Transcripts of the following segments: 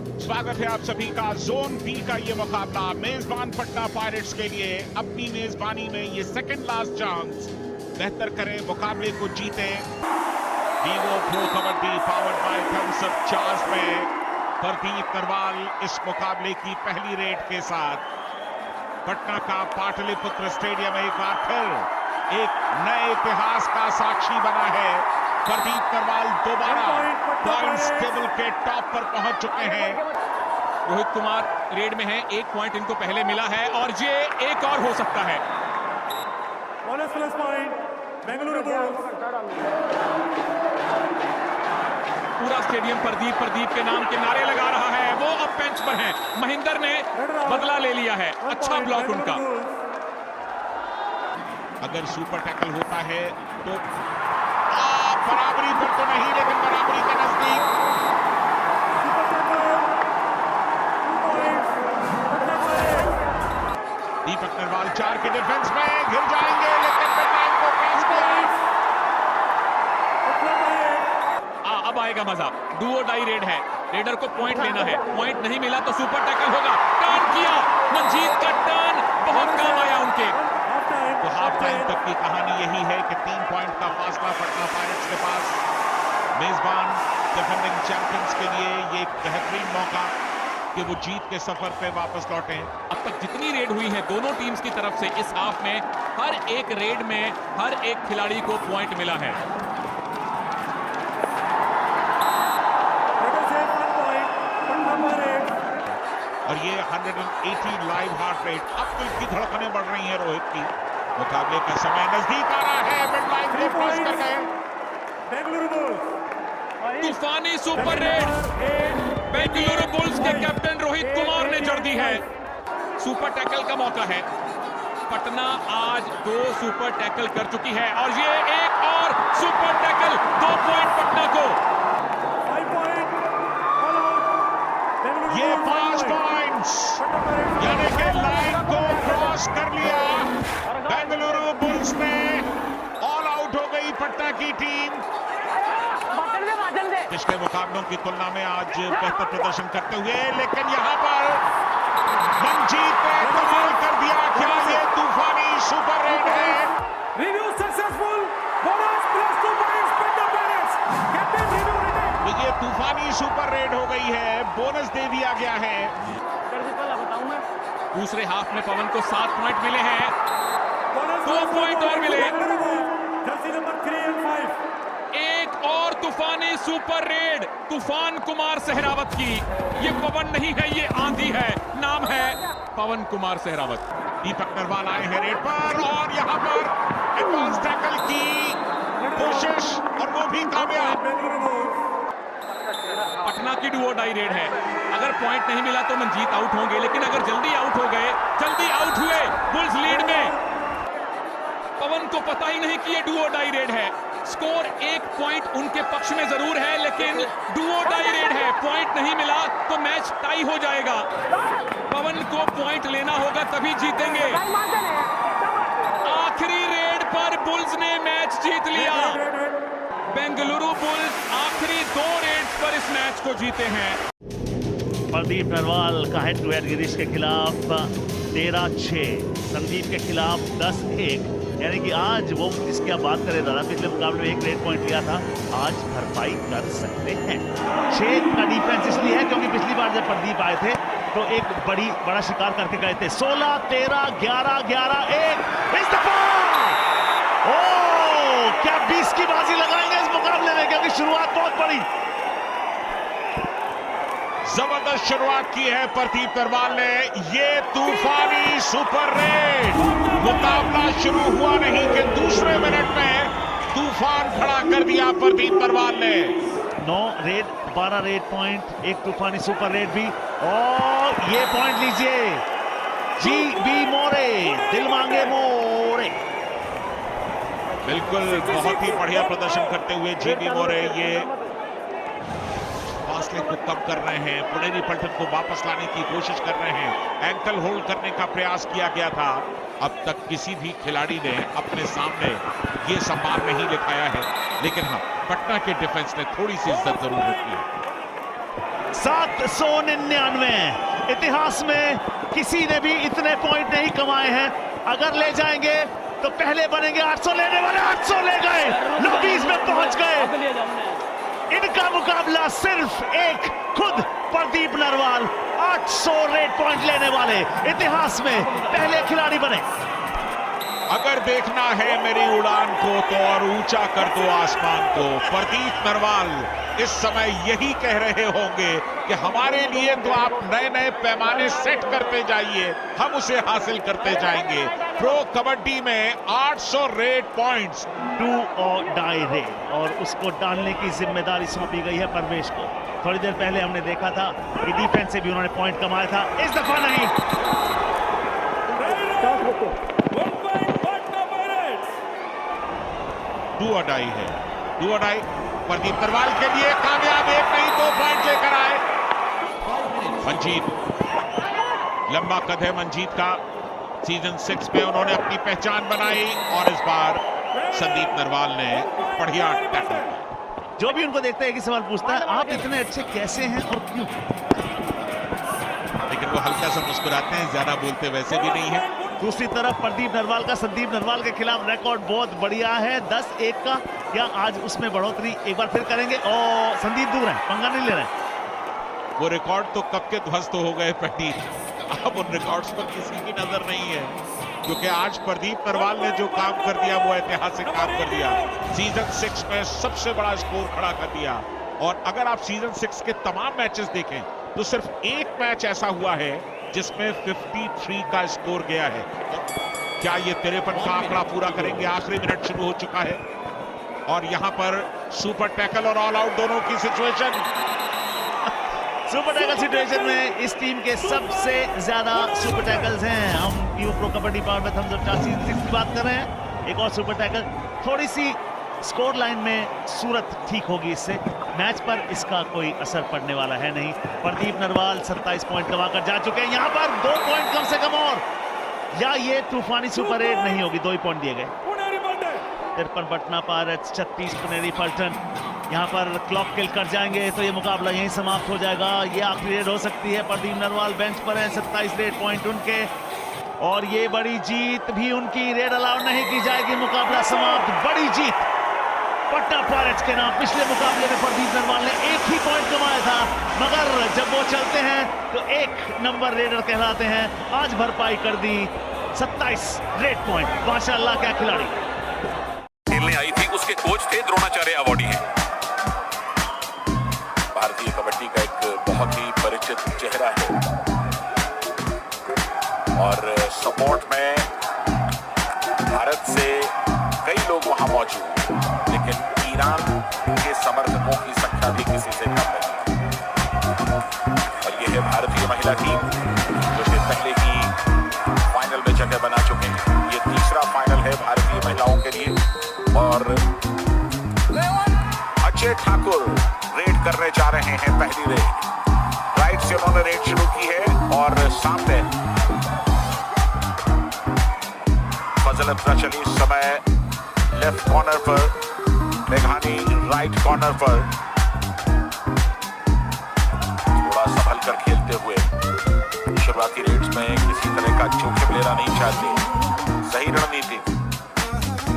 स्वागत है आप सभी का जोन बी का ये मुकाबला मेजबान पटना पायरेट्स के लिए अपनी मेजबानी में ये सेकंड लास्ट चांस बेहतर करें, मुकाबले को जीते। Vivo Pro Kabaddi powered by Thums Up charge में प्रदीप नरवाल इस मुकाबले की पहली रेड के साथ पटना का पाटलिपुत्र स्टेडियम एक बार फिर एक नए इतिहास का साक्षी बना है। प्रदीप नरवाल दोबारा पॉइंट्स टेबल के टॉप पर पहुंच चुके हैं। रोहित कुमार रेड में है, 1 पॉइंट इनको पहले मिला है और ये एक और हो सकता है। पूरा स्टेडियम प्रदीप के नाम के नारे लगा रहा है। वो अब बेंच पर हैं। महेंद्र ने बदला ले लिया है। अच्छा ब्लॉक उनका। अगर सुपर टैकल होता है तो बराबरी पर तो नहीं, लेकिन बराबरी के नजदीक। दीपक नरवाल 4 के डिफेंस में घिर जाएंगे, लेकिन मिडलाइन को क्रॉस किया। अब आएगा मजा। डुओ डाई रेड है, रेडर को पॉइंट लेना है। पॉइंट नहीं मिला तो सुपर टैकल होगा। टर्न किया, मंजीत का टर्न बहुत काम आया उनके। तो हाफ टाइम तक की कहानी यही है कि 3 पॉइंट का फासला पटना पायरेट्स के पास। मेजबान डिफेंडिंग चैंपियंस के लिए ये एक बेहतरीन मौका कि वो जीत के सफर पे वापस लौटें। अब तक जितनी रेड हुई है दोनों टीम्स की तरफ से इस हाफ में, हर एक रेड में हर एक खिलाड़ी को पॉइंट मिला है। और ये 180 लाइव हार्ट रेट। अब दिल की धड़कनें बढ़ रही हैं रोहित की। मुकाबले का समय नजदीक आ रहा है। मिडलाइन को क्रॉस कर गए। तूफानी सुपर रेड बेंगलुरु बुल्स के कैप्टन रोहित कुमार ने जड़ दी है। सुपर टैकल का मौका है। पटना आज 2 सुपर टैकल कर चुकी है और ये एक और सुपर टैकल, 2 पॉइंट पटना को। ये 5 पॉइंट्स, यानी कि लाइन को क्रॉस कर लिया। बेंगलुरु बुल्स में ऑल आउट हो गई पटना की टीम। पिछले मुकाबलों की तुलना में आज बेहतर प्रदर्शन करते हुए, लेकिन यहां पर मंजीत ने कमाल कर दिया। क्या ये तूफानी सुपर रेड है? Review successful, bonus plus 2 points Patna pirates. Captain review retain. ये तूफानी सुपर रेड हो गई है, बोनस दे दिया गया है। दूसरे हाफ में पवन को 7 पॉइंट मिले हैं। 2 पॉइंट और मिले। जर्सी नंबर 3 और 5। एक और तूफानी सुपर रेड तूफान कुमार सहरावत की। ये पवन नहीं है, ये आंधी है। नाम है पवन कुमार सहरावत। दीपक नरवाल आए हैं रेड पर और यहां पर एडवांस टैकल की कोशिश और वो भी कामयाब। पटना की डुओ डाई रेड है। अगर पॉइंट नहीं मिला तो मंजीत आउट होंगे, लेकिन अगर जल्दी आउट हो गए, जल्दी आउट हुए, बुल्स लीड में। पवन को पता ही नहीं कि ये डुओ डाई रेड है। स्कोर 1 पॉइंट उनके पक्ष में जरूर है, लेकिन डुओ डाई रेड है। पॉइंट नहीं मिला तो मैच टाई हो जाएगा। पवन को पॉइंट लेना होगा तभी जीतेंगे। आखिरी रेड पर बुल्स ने मैच जीत लिया। बेंगलुरु बुल्स आखिरी 2 रेड्स पर इस मैच को जीते हैं। प्रदीप नरवाल का हेड टू हेड गिरीश के खिलाफ 13-6, संदीप के खिलाफ 10-1। यानी कि आज वो जिसकी आप बात करें दादा, पिछले मुकाबले में 1 रेड पॉइंट लिया था, आज भरपाई कर सकते हैं। 6 का डिफेंस इसलिए है क्योंकि पिछली बार जब प्रदीप आए थे तो एक बड़ा शिकार करके गए थे। 16-13, 11-11, 1 क्या 20 की बाजी लगाएंगे इस मुकाबले में, क्योंकि शुरुआत बहुत बड़ी। जबरदस्त शुरुआत की है प्रदीप नरवाल ने। ये तूफानी सुपर रेड। मुकाबला शुरू हुआ नहीं कि दूसरे मिनट में तूफान खड़ा कर दिया प्रदीप नरवाल ने। 9 रेड, 12 रेड पॉइंट, 1 तूफानी सुपर रेड भी। और ये पॉइंट लीजिए, जी.बी. मोरे, दिल मांगे मोरे। बिल्कुल बहुत ही बढ़िया प्रदर्शन करते हुए जी.बी. मोरे ये फासले को कम कर रहे हैं। पुनेरी पलटन को वापस लाने की कोशिश कर रहे हैं। एंकल होल्ड करने का प्रयास किया गया था। अब तक किसी भी खिलाड़ी ने अपने सामने ये सम्मान नहीं दिखाया है, लेकिन हाँ, पटना के डिफेंस ने थोड़ी सी इज्जत जरूर रखी है। 799। इतिहास में किसी ने भी इतने पॉइंट नहीं कमाए हैं। अगर ले जाएंगे तो पहले बनेंगे 800 लेने वाले। 800 ले गए, लॉबीज में पहुंच गए। इनका मुकाबला सिर्फ एक खुद प्रदीप नरवाल। 800 रेड पॉइंट लेने वाले इतिहास में पहले खिलाड़ी बने। अगर देखना है मेरी उड़ान को तो और ऊंचा कर दो आसमान को। प्रदीप नरवाल इस समय यही कह रहे होंगे कि हमारे लिए तो आप नए नए पैमाने सेट करते जाइए, हम उसे हासिल करते जाएंगे। प्रो कबड्डी में 800 रेड पॉइंट्स, डू और डाई रेड, और उसको डालने की जिम्मेदारी सौंपी गई है परवेश को। थोड़ी देर पहले हमने देखा था कि डिफेंस से भी उन्होंने पॉइंट कमाया था, इस दफा नहीं। डू और डाई है, डू और डाई प्रदीप नरवाल के लिए कामयाब। एक नहीं 2 पॉइंट लेकर आए मंजीत। लंबा कद है मंजीत का। सीजन 6 में उन्होंने अपनी पहचान बनाई और इस बार संदीप नरवाल ने बढ़िया टैकल। जो भी उनको देखता है कि सवाल पूछता है, आप इतने अच्छे कैसे हैं और क्यों? लेकिन वो हल्का सा मुस्कुराते हैं, ज्यादा बोलते वैसे भी नहीं है। दूसरी तरफ प्रदीप नरवाल का संदीप नरवाल के खिलाफ रिकॉर्ड बहुत बढ़िया है, 10-1 का। क्या आज उसमें बढ़ोतरी एक बार फिर करेंगे? और संदीप दूर है, पंगा नहीं ले रहे। वो रिकॉर्ड तो कब के ध्वस्त हो गए प्रदीप, अब उन रिकॉर्ड्स पर किसी की नजर नहीं है, क्योंकि आज प्रदीप नरवाल ने जो काम कर दिया वो ऐतिहासिक काम कर दिया। सीजन 6 में सबसे बड़ा स्कोर खड़ा कर दिया। और अगर आप सीजन 6 के तमाम मैचेस देखें तो सिर्फ एक मैच ऐसा हुआ है जिसमें 53 का स्कोर गया है। क्या ये 53 का आंकड़ा पूरा करेंगे? आखिरी मिनट शुरू हो चुका है और यहां पर सुपर टैकल और ऑल आउट दोनों की सिचुएशन। सुपर टैकल सिचुएशन में इस टीम के सबसे ज्यादा सुपर टैकल्स हैं। हम पीओ प्रो कबड्डी पावर में हम 4 की बात कर रहे हैं। एक और सुपर टैकल, थोड़ी सी स्कोर लाइन में सूरत ठीक होगी इससे, मैच पर इसका कोई असर पड़ने वाला है नहीं। प्रदीप नरवाल 27 पॉइंट कमाकर जा चुके हैं। यहाँ पर 2 पॉइंट कम से कम और, या ये तूफानी सुपर 8 नहीं होगी। 2 ही पॉइंट दिए गए। 53 पटना पायरेट्स, 36 पुनेरी पलटन। यहाँ पर क्लॉक किल कर जाएंगे तो ये मुकाबला यहीं समाप्त हो जाएगा। ये आखिरी रेड हो सकती है। प्रदीप नरवाल बेंच पर है, 27 रेड पॉइंट उनके, और ये बड़ी जीत भी उनकी। रेड अलाउ नहीं की जाएगी, मुकाबला समाप्त। बड़ी जीत पटना पायरेट्स के नाम। पिछले मुकाबले में प्रदीप नरवाल ने 1 ही पॉइंट कमाया था, मगर जब वो चलते हैं तो 1 नंबर रेडर कहलाते हैं। आज भरपाई कर दी, 27 रेड पॉइंट। माशाअल्लाह, क्या खिलाड़ी। खेलने आई थी, उसके कोच थे द्रोणाचार्य अवॉर्डी हैं। भारतीय कबड्डी का एक बहुत ही परिचित चेहरा है और सपोर्ट में भारत से कई लोग वहां मौजूद हैं, लेकिन ईरान के समर्थकों की संख्या भी किसी से कम नहीं। और यह है भारतीय महिला टीम जो कि पहले ही फाइनल में जगह बना चुके हैं। ये तीसरा फाइनल है भारतीय महिलाओं के लिए और अजय ठाकुर रेड करने जा रहे हैं पहली रेड। राइट से उन्होंने रेड शुरू की है और सामने फजल पता चली इस समय लेफ्ट कॉर्नर पर, मेघानी राइट कॉर्नर पर। थोड़ा संभल कर खेलते हुए, शुरुआती रेड्स में किसी तरह का जोखिम लेना नहीं चाहते। सही रणनीति।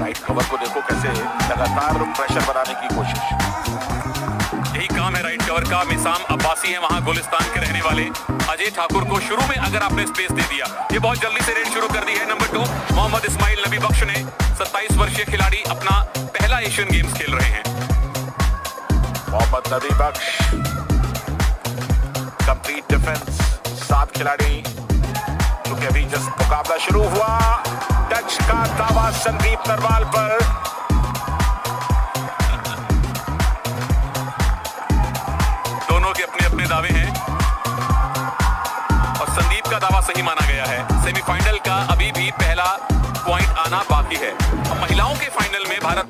राइट कवर को देखो कैसे लगातार प्रेशर बनाने की कोशिश। यही काम है राइट कवर का। मिसाम अब्बासी है वहां गुलिस्तान के रहने वाले। अजय ठाकुर को शुरू में अगर आपने स्पेस दे दिया, ये बहुत जल्दी से रेड शुरू कर दी है। नंबर 2 मोहम्मद इस्माइल नबी बख्श ने, 27 वर्षीय खिलाड़ी, अपना पहला एशियन गेम्स खेल रहे हैं। मोहम्मद नबी बख्श, कंप्लीट डिफेंस, 7 खिलाड़ी, क्योंकि अभी जस्ट मुकाबला शुरू हुआ। टच का दावा संदीप नरवाल पर। दोनों के अपने अपने दावे हैं और संदीप का दावा सही माना गया है। सेमीफाइनल का अभी भी पहला पॉइंट आना बाकी है। महिलाओं के फाइनल में भारत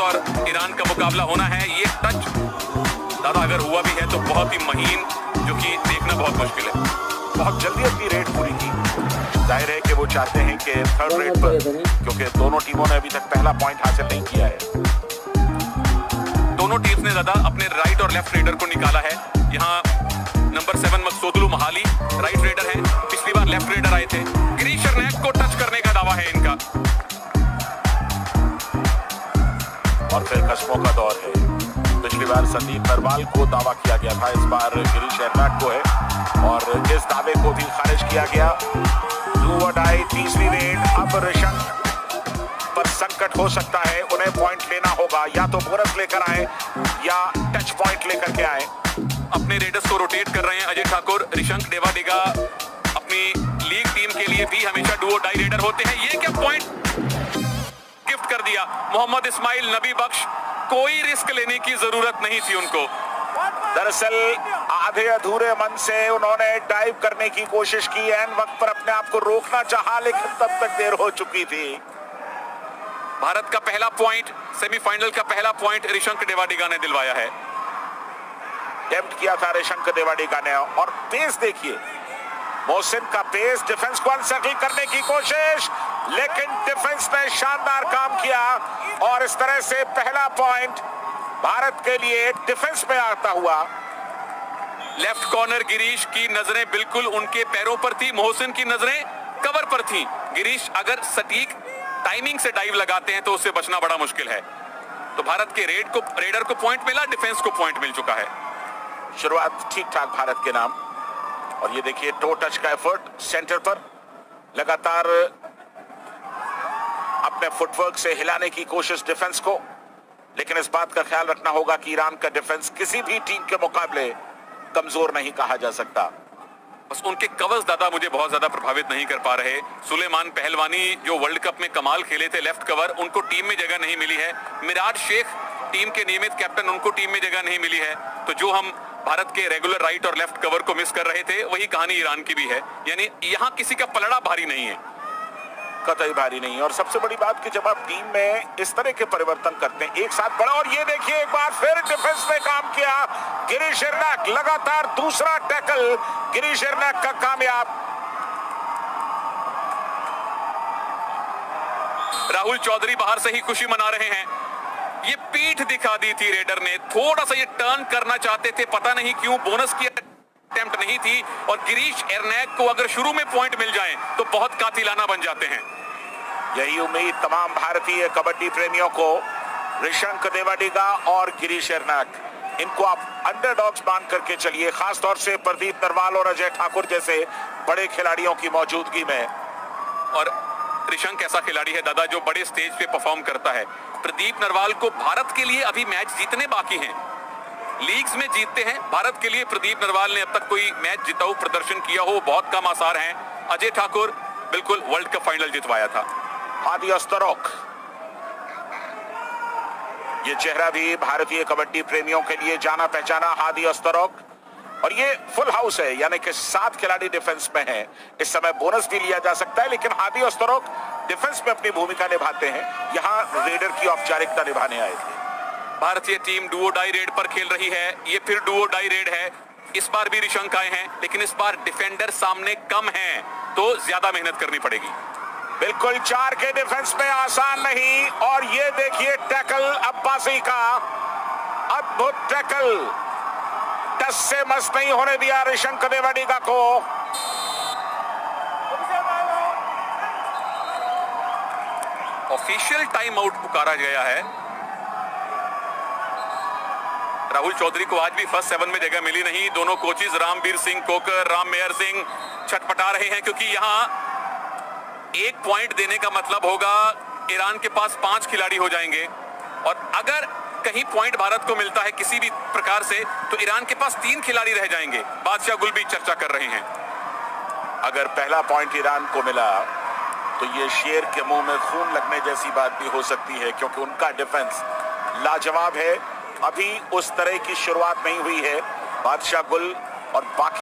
और ईरान का मुकाबला होना है। ये टच दादा अगर हुआ भी है तो बहुत ही महीन, जो कि देखना बहुत मुश्किल है। बहुत जल्दी अपनी रेड पूरी की। जाहिर है कि वो चाहते हैं कि थर्ड रेड पर, क्योंकि दोनों टीमों ने अभी तक पहला पॉइंट हासिल नहीं किया है। दोनों टीम्स ने ज्यादा अपने राइट और लेफ्ट रेडर को निकाला है। यहाँ नंबर 7 मकसूदुल महाली राइट रेडर है, पिछली बार लेफ्ट रेडर आए थे। गिरीश एर्नैक को टच करने का दावा है इनका। और फिर कस्मों का दौर है। पिछली बार संदीप नरवाल को दावा किया गया था, इस बार गिरीश एर्नैक को है और इस दावे को भी खारिज किया गया। डू और डाई तीसरी रेड। अब ऋषंक पर संकट हो सकता है, उन्हें पॉइंट लेना होगा, या तो बोनस लेकर आए या टच पॉइंट लेकर के आए। अपने रेडर्स को रोटेट कर रहे हैं अजय ठाकुर। ऋषंक देवाडिगा अपनी लीग टीम के लिए भी हमेशा डू और डाई रेडर होते हैं। ये क्या पॉइंट गिफ्ट कर दिया मोहम्मद इस्माइल नबी बख्श। कोई रिस्क लेने की जरूरत नहीं थी उनको। दरअसल आधे अधूरे मन से उन्होंने डाइव करने की कोशिश की, एन वक्त पर अपने आप को रोकना चाहा, लेकिन तब तक देर हो चुकी थी। भारत का पहला पॉइंट, सेमीफाइनल का पहला पॉइंट ऋषंक देवाडिगा ने दिलवाया है। अटेम्प्ट किया था ऋषंक देवाडिगा ने, और पेस देखिए, मोहसिन का पेस, डिफेंस को अनसर्कल करने की कोशिश, लेकिन डिफेंस ने शानदार काम किया और इस तरह से पहला पॉइंट भारत के लिए डिफेंस में आता हुआ। लेफ्ट कॉर्नर गिरीश की नजरें बिल्कुल उनके पैरों पर थी, मोहसिन की नजरें कवर पर थी। गिरीश अगर सटीक टाइमिंग से डाइव लगाते हैं तो उससे बचना बड़ा मुश्किल है। तो भारत के रेडर को पॉइंट मिला, डिफेंस को पॉइंट मिल चुका है। शुरुआत ठीक ठाक भारत के नाम। और ये देखिए टो टच का एफर्ट सेंटर पर, लगातार अपने फुटवर्क से हिलाने की कोशिश डिफेंस को, लेकिन इस बात का ख्याल रखना होगा कि ईरान का डिफेंस किसी भी टीम के मुकाबले कमजोर नहीं कहा जा सकता। बस उनके कवर्स दादा मुझे बहुत ज्यादा प्रभावित नहीं कर पा रहे। सुलेमान पहलवानी जो वर्ल्ड कप में कमाल खेले थे लेफ्ट कवर, उनको टीम में जगह नहीं मिली है। मिराज शेख टीम के नियमित कैप्टन, उनको टीम में जगह नहीं मिली है। तो जो हम भारत के रेगुलर राइट और लेफ्ट कवर को मिस कर रहे थे, वही कहानी ईरान की भी है। यानी यहाँ किसी का पलड़ा भारी नहीं है, कतई भारी नहीं। और सबसे बड़ी बात कि जब आप टीम में इस तरह के परिवर्तन करते हैं एक साथ बड़ा, और ये देखिए एक बार फिर डिफेंस ने काम किया। गिरीश एर्नैक लगातार दूसरा टैकल गिरीश एर्नैक का कामयाब। राहुल चौधरी बाहर से ही खुशी मना रहे हैं। ये पीठ दिखा दी थी रेडर ने, थोड़ा सा ये टर्न करना चाहते थे, पता नहीं क्यों बोनस की अटेम्प्ट नहीं थी। और गिरीश एर्नैक को अगर शुरू में पॉइंट मिल जाए तो बहुत कातिलाना बन जाते हैं। यही उम्मीद तमाम भारतीय कबड्डी प्रेमियों को। ऋषंक देवाडिगा और गिरीश एर्नैक, इनको आप अंडरडॉग्स मान करके चलिए, खासतौर से प्रदीप नरवाल और अजय ठाकुर जैसे बड़े खिलाड़ियों की मौजूदगी में। और ऋषंक ऐसा खिलाड़ी है दादा जो बड़े स्टेज पे परफॉर्म करता है। प्रदीप नरवाल को भारत के लिए अभी मैच जीतने बाकी हैं, लीग्स में जीतते हैं। भारत के लिए प्रदीप नरवाल ने अब तक कोई मैच जिताऊ प्रदर्शन किया हो बहुत कम आसार हैं। अजय ठाकुर बिल्कुल वर्ल्ड कप फाइनल जितवाया था। हादी अस्तरोक, ये चेहरा भी भारतीय कबड्डी प्रेमियों के लिए जाना पहचाना। हादी अस्तरोक, और ये फुल हाउस है, यानी कि 7 खिलाड़ी डिफेंस में हैं। इस समय बोनस भी लिया जा सकता है, लेकिन हादी अस्तरोक डिफेंस में अपनी भूमिका निभाते हैं। यहां रेडर की औपचारिकता निभाने आए थे। भारतीय टीम डुओ डाई रेड पर खेल रही है। ये फिर डुओ डाई रेड है। इस बार भी ऋषंक आए हैं, लेकिन इस बार डिफेंडर सामने कम हैं, तो ज्यादा मेहनत करनी पड़ेगी। बिल्कुल 4 के डिफेंस में आसान नहीं। और ये देखिए टैकल अब्बासी का, अद्भुत टैकल, टस से मस नहीं होने दिया ऋषंक देवाडिगा को। ऑफिशियल टाइम आउट पुकारा गया है। राहुल चौधरी को आज भी फर्स्ट 7 में जगह मिली नहीं। दोनों कोचेज रामवीर सिंह कोकर, राम मेहर सिंह छटपटा रहे हैं, क्योंकि यहां 1 पॉइंट देने का मतलब होगा ईरान के पास 5 खिलाड़ी हो जाएंगे। और अगर कहीं पॉइंट भारत को मिलता है किसी भी प्रकार से, तो ईरान के पास 3 खिलाड़ी रह जाएंगे। बादशाह गुल भी चर्चा कर रहे हैं। अगर पहला पॉइंट ईरान को मिला तो ये शेर के मुंह में खून लगने जैसी बात भी हो सकती है, क्योंकि उनका डिफेंस लाजवाब है। अभी उस तरह की शुरुआत नहीं हुई है। बादशाह गुल और बाकी